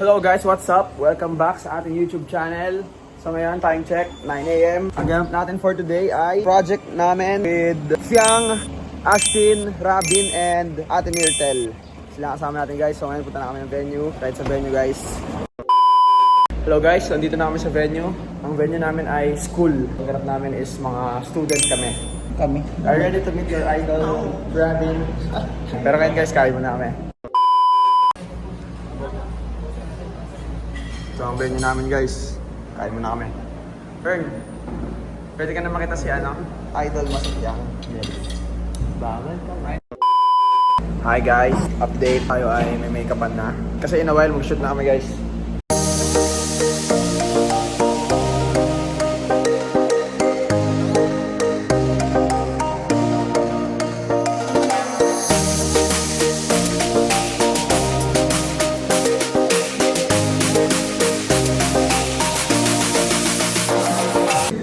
Hello guys, what's up? Welcome back sa ating YouTube channel. So ngayon, time check, 9 AM. Ang ganap natin for today ay project namin with Fiang, Ashtin, Rabin, and Ate Myrtle. Sila kasama natin guys. So ngayon punta na kami ng venue. Right sa venue guys. Hello guys, so nandito na kami sa venue. Ang venue namin ay school. Ang ganap namin is mga student kami. Are you ready to meet your idol, Rabin? Pero ngayon guys, kaya mo na kami. So ang venue namin guys, kaya mo na kami. Fern, pwede ka na makita si idol mo si Fiang. Yes. Bawal ka, right? Hi guys, update tayo ay may make-upan na. Kasi in a while mag-shoot na kami guys.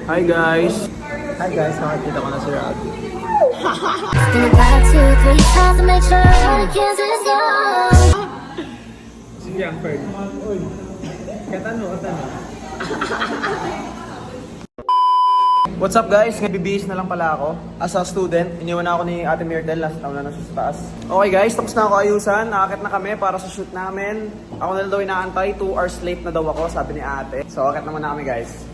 Hi guys! Hi guys, nakakita ko na si Robbie. Si Fiang Fern. Uy! Katano. What's up guys? Nabibihis na lang pala ako. As a student, iniwan ako ni Ate Myrtle. Last taon na nasa taas. Okay guys, tapos na ako ayusan. Nakakit na kami para sa shoot namin. Ako na daw inaantay. 2 hours late na daw ako, sabi ni ate. So, akit naman na kami guys.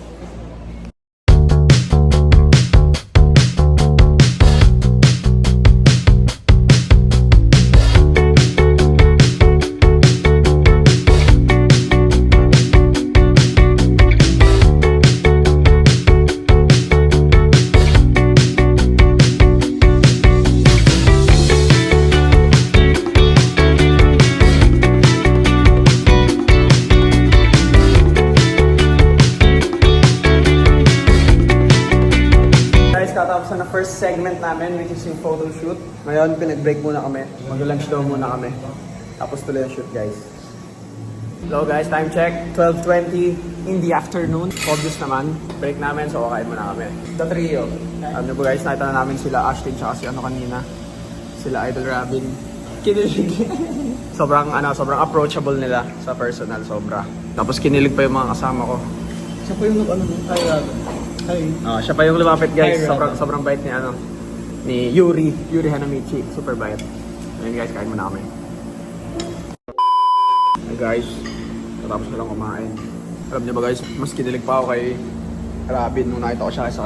Katapos na first segment namin, which is yung photo shoot. Ngayon, pinag-break muna kami. Mag-lunch daw muna kami. Tapos tuloy yung shoot, guys. Hello guys, time check. 12:20 in the afternoon. Obvious naman. Break namin, so kakain muna kami. The trio. Ano ba guys, nakita na namin sila Ashtin tsaka si kanina. Sila Idol Rabin. Kinilig. sobrang approachable nila sa personal, sobra. Tapos kinilig pa yung mga kasama ko. Siya pa yung kay Rabin. Siya pa yung lumapit guys. Sobrang bait ni Yuri Hanamichi. Super bait. Ayun guys, kain muna kami. Hey guys, katapos ko lang kumain. Alam niyo ba guys, mas kinilig pa ako kay Rabin nung nakita ko siya sa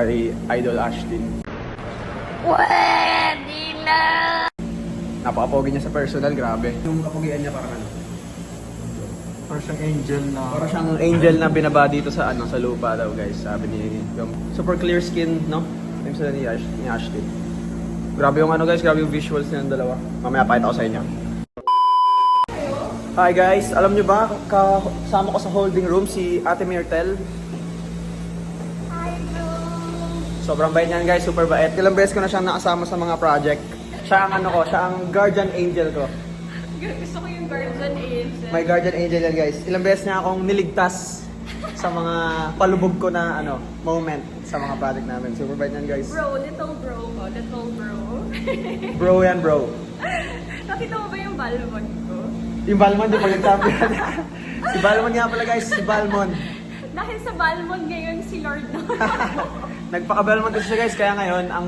kay Idol Ashtin. Pwede na! Napaka-pogi niya sa personal, grabe. Yung kapogian niya parang Parang siyang angel na. Parang siyang angel na binaba dito sa sa lupa daw guys. Sabi ni yung super clear skin, no? Yung sila ni Ashtin. Grabe yung guys, grabe yung visuals nilang dalawa. Mamaya pakita ko sa inyo. Hi guys, alam niyo ba kasama ko sa holding room si Ate Myrtle? Sobrang bait niyan guys, super bait. Ilang beses ko na siyang nakasama sa mga project. Siya ang siya ang guardian angel ko. Gusto ko yung guardian angel. My guardian angel yan guys. Ilang beses niya akong niligtas sa mga palubog ko na moment sa mga project namin. Super bait yan guys. Little bro ko. Bro yan bro. Nakita mo ba yung balmon ko? Yung Balmon, di pa nagtabi yan. Si Balmon nga pala guys, si Balmon. Dahil sa balmon ngayon si Lord na. Nagpaka-Balmon kasi siya guys, kaya ngayon ang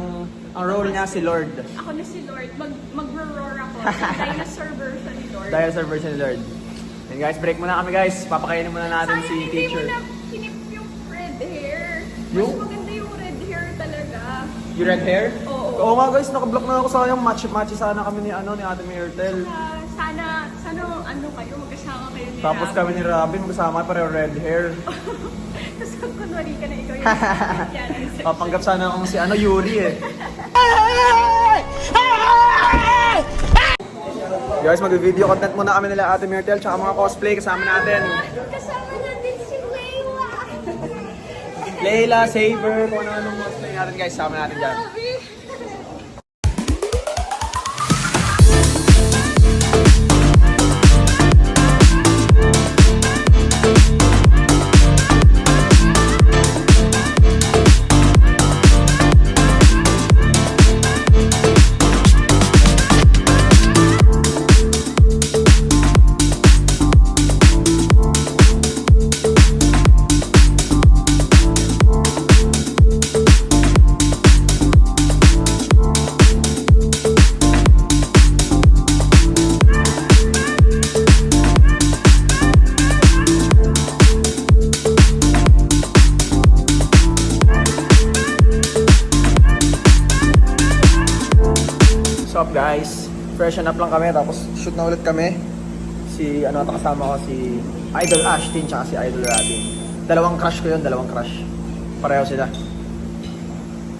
role niya si Lord. Ako na si Lord. Mag-roar ako. Dinosaur version ni Lord. Dahil sa version ni Lord. And guys, break muna kami guys. Papakainin muna natin si teacher. Hindi mo na kinip yung red hair. Yung? Mas maganda yung red hair talaga. Yung red hair? Oo. Oo nga guys, nakablock na ako. Sayang match sana kami ni Ate Myrtle. Sana kayo, magkasama kayo ni Tapos Rabin. kami ni Rabin, magkasama pareho red hair. Tapos kunwari ka na ikaw yung Papanggap sana akong si Yuri eh. Guys, mag-video content muna kami nila Ate Myrtle tsaka mga cosplay kasama natin. Kasama natin si Layla. Layla, Saber, kung ano-anong cosplay natin guys, kasama natin dyan. Freshen up lang kami, tapos shoot na ulit kami. Si, ano, kasama ko, si Idol Ashtin, tsaka si Idol Robin. Dalawang crush ko yun, dalawang crush. Pareho sila.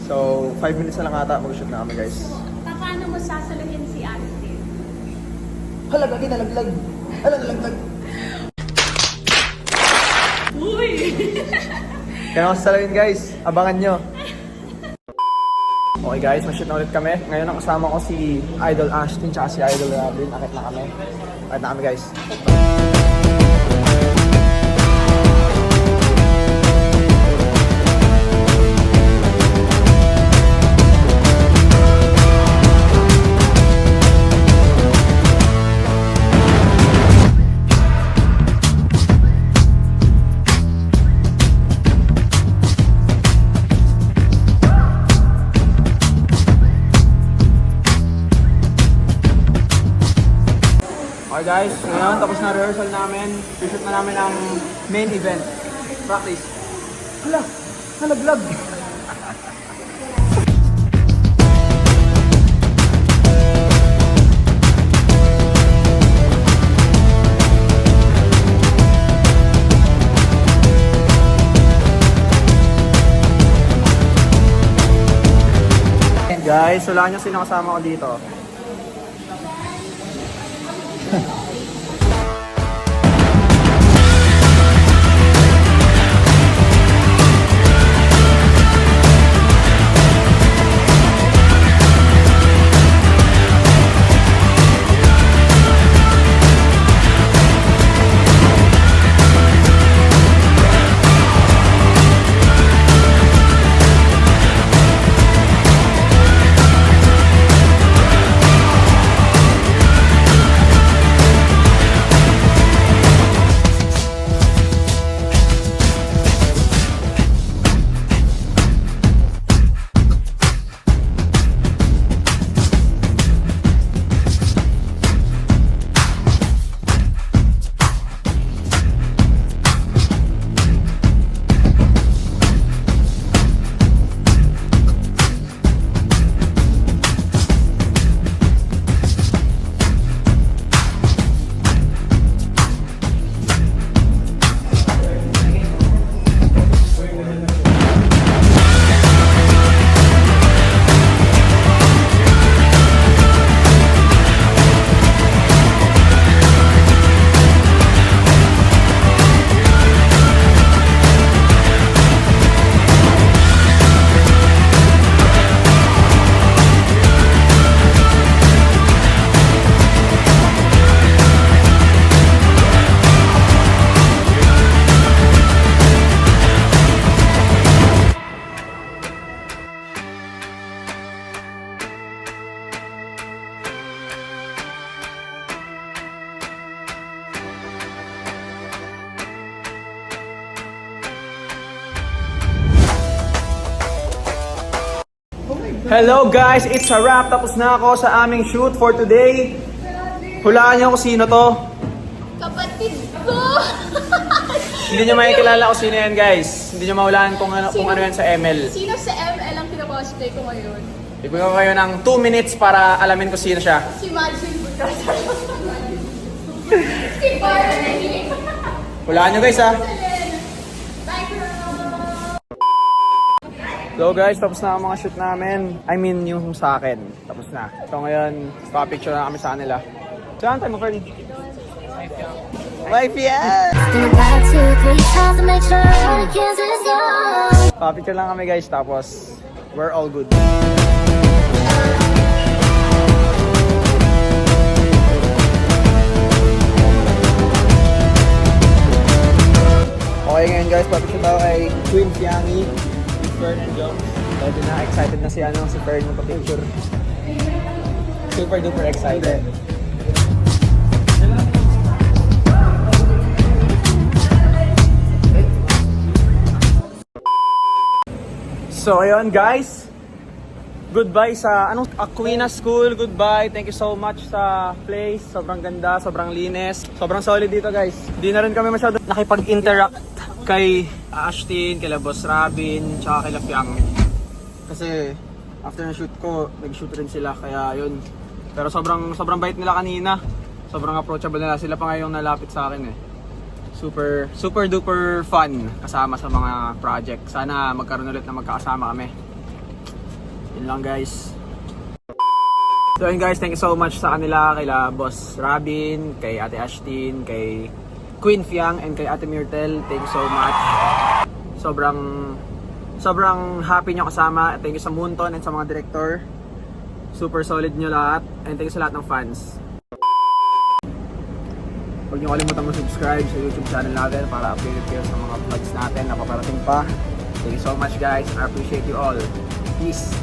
So, 5 minutes na lang ata, mag-shoot na kami, guys. Paano mo sasaluhin si Ashtin? Hala, gagi, nalaglag. Hala, nalaglag. Uy! Kaya ako sasaluhin, guys. Abangan nyo. Okay guys, mag-shoot na ulit kami. Ngayon ang kasama ko si Idol Ashtin tsaka si Idol Robin. Akit na kami. Akit na kami guys. Okay guys, ngayon tapos na rehearsal namin. Shoot na namin ang main event. Practice. Hala, nalaglag. Guys, wala nyo sino kasama ko dito. Hello guys, it's a wrap. Tapos na ako sa aming shoot for today. Hulaan niyo kung sino to. Kapatid ko! Hindi niyo makikilala kung sino yan guys. Hindi niyo mahulaan kung ano yan sa ML. Sino sa ML ang pinapostay ko ngayon? Ibigay ko kayo ng 2 minutes para alamin kung sino siya. Si Marcin Bucasa. Si Barney. Hulaan niyo guys ha. Bye girl! So guys, tapos na ang mga shoot namin. I mean, yung sa akin. Tapos na. So ngayon, pa-picture na kami sa kanila. Saan tayo mo, Fernie? Wife, yes! Pa-picture lang kami guys, tapos we're all good. Okay ngayon guys, pa-picture tayo kay Queen Fiangi. Fern and Jones. Medyo na excited na si Fern mo pa-picture. Super duper excited. So ayun guys, goodbye sa Aquinas School, goodbye. Thank you so much sa place. Sobrang ganda, sobrang linis, sobrang solid dito guys. Hindi na rin kami masyado nakipag-interact kay Ashtin, kay Boss Robin, tsaka kay Fiang. Kasi after na shoot ko, nag-shoot rin sila, kaya yun, Pero sobrang bait nila kanina. Sobrang approachable nila. Sila pa ngayong nalapit sa akin eh. Super duper fun kasama sa mga project. Sana magkaroon ulit na magkakasama kami. Yun lang guys. So yun guys, thank you so much sa kanila, kaila Boss Robin, kay Ate Ashtin, kay Queen Fiang, and kay Ate Myrtle. Thank you so much. Sobrang happy nyo kasama. Thank you sa Moonton and sa mga director. Super solid nyo lahat. And thank you sa lahat ng fans. Huwag nyo kalimutan mag-subscribe sa YouTube channel natin para updated kayo sa mga vlogs natin na paparating pa. Thank you so much guys. I appreciate you all. Peace.